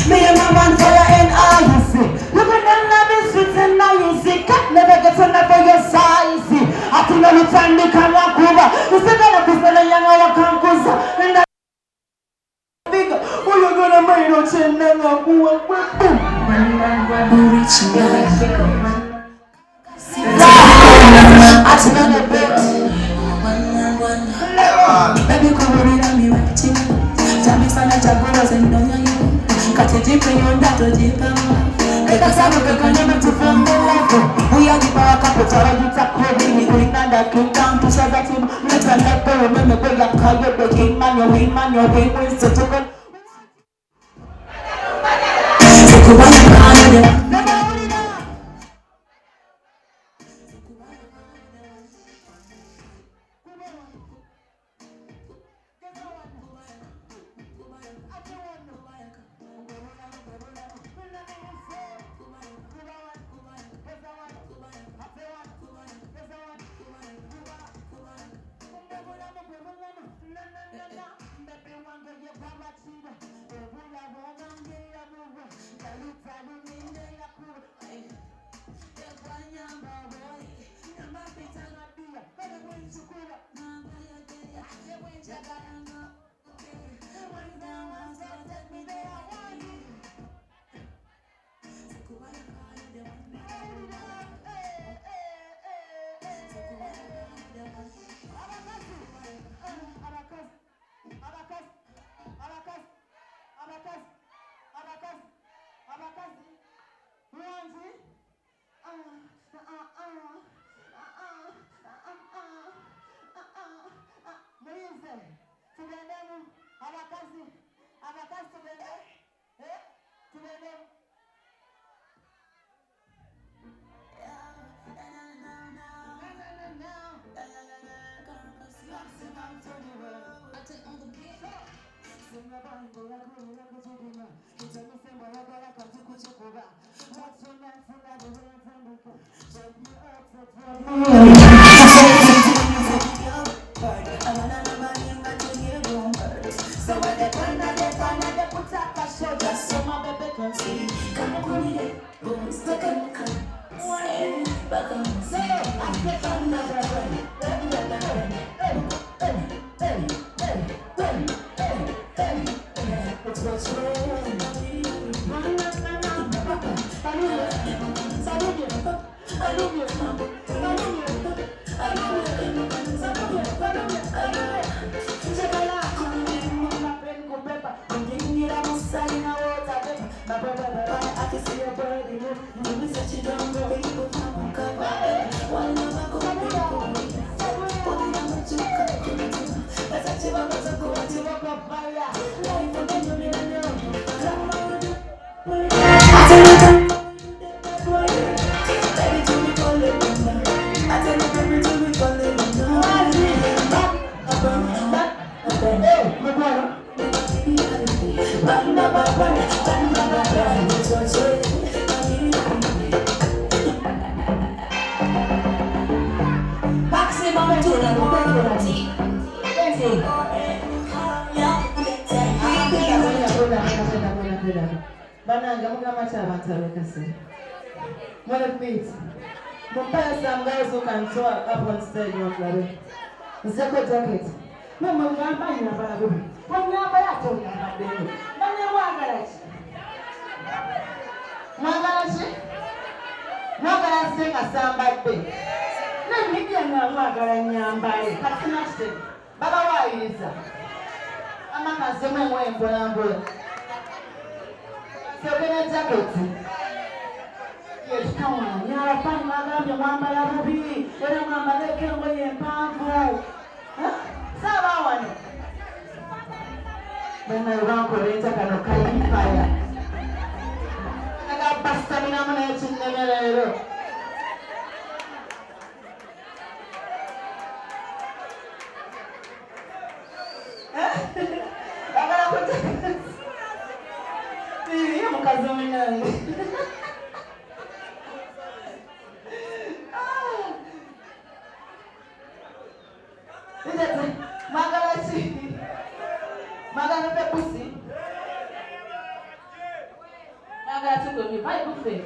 Me and my man fire and all you see. Look at them loving sweets and now you see. Cat never gets enough for your size. I think all the time they can walk over. You say that I'm a young hour can't go. And that big, who you gonna make no chain and baby, come on and me waiting. Tell me sana chakula zendonya you. Kati jipe yonda to jipa. Eka sabu peka nyama to from the level. We are the power couple to all you talk with me. We not that came down to serve that team. Let's let go. Remember where you call your breaking man, your wing man, your wing wins to took it. Bananga muga macha batarokase. Mwana pit. Mpaya some guys who can show up on stage of the Zeko jacket. Mama ngamba ina barabu. Ngamba yato ngamba deni. Nani mwangalachi? Mwangalachi? Mwangalachi ngasamba be. Nani bya mwangala nyambale. Katina se. Baba wayiza. Amaka zemwe mbola mbola. Sebene jacket. Yes, come on. Nyara pani magambye mwambala bubi. Era mwambala kengo yempanvu. Saba wano. Bena iwanko leta kano kaifaya. Naga basta mina mwana yechinemelero. Agara kuta. Iya mukazo minangu. Magalachi. with me. Bible faith.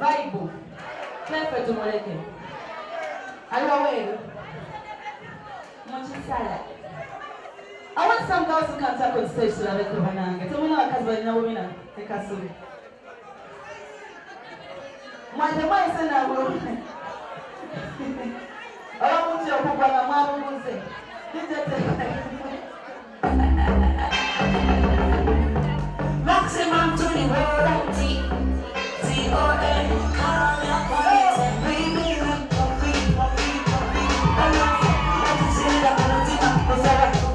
Bible. Play to Moleke. Are you aware? Much I want some girls to come up on stage to the Vananga. Tell me now, because I women take us soon. My device and I will. I want you to put on a mom who say, maximum to the world. T-O-N. Baby, I'm coffee. I'm not saying that I'm not saying that.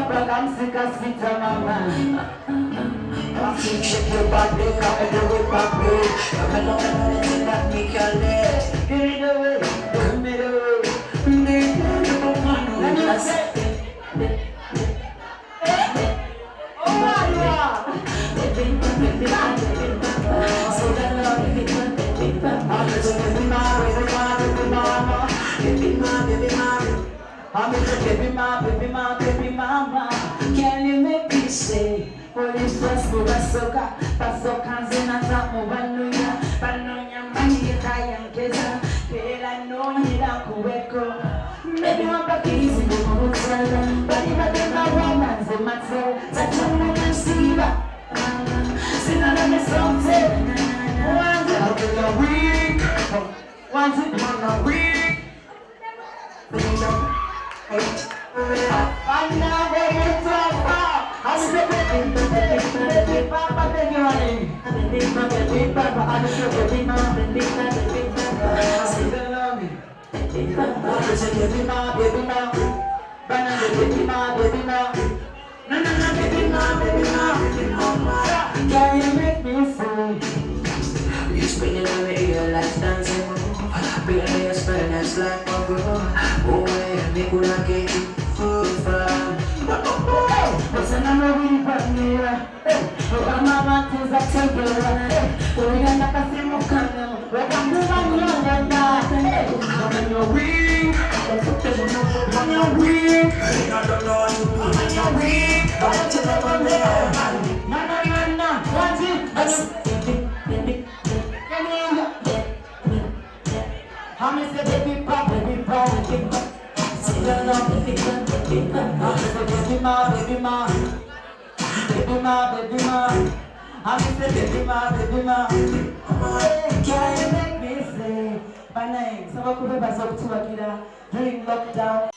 papa, I'm sick of sweet mama. Shake your body, come and do it, papi. Come along and let me kill it. Give me the way, give me the way. Let me say. Oh my God. Baby mama, can you make me say? Police first move soka, pasoka zina tamu banunya, banunya mani kaya keza, kela no nila kuweko. Maybe wamba kizi ngumu sana, bali badema wama zematse, zatuna nasiba, sina na mesonte, wanza kila week, wanza mana week, can you make me free? You spinning on me, your last dancing. Bring your spell, that's like my bro. Oh, yeah, make you like it. Listen, I'm really funny. I'm not to the temple. We're gonna pass him a candle. We're gonna do my young and that. I'm on your wing. On your wing. I don't know what to do. On your wing. Don't you know I'm there? No. What's it? I'm a baby pop, baby pop. Baby ma, baby ma, baby ma, baby ma. I'm just a baby ma, baby ma. Can you make me say my name? So I could have during lockdown.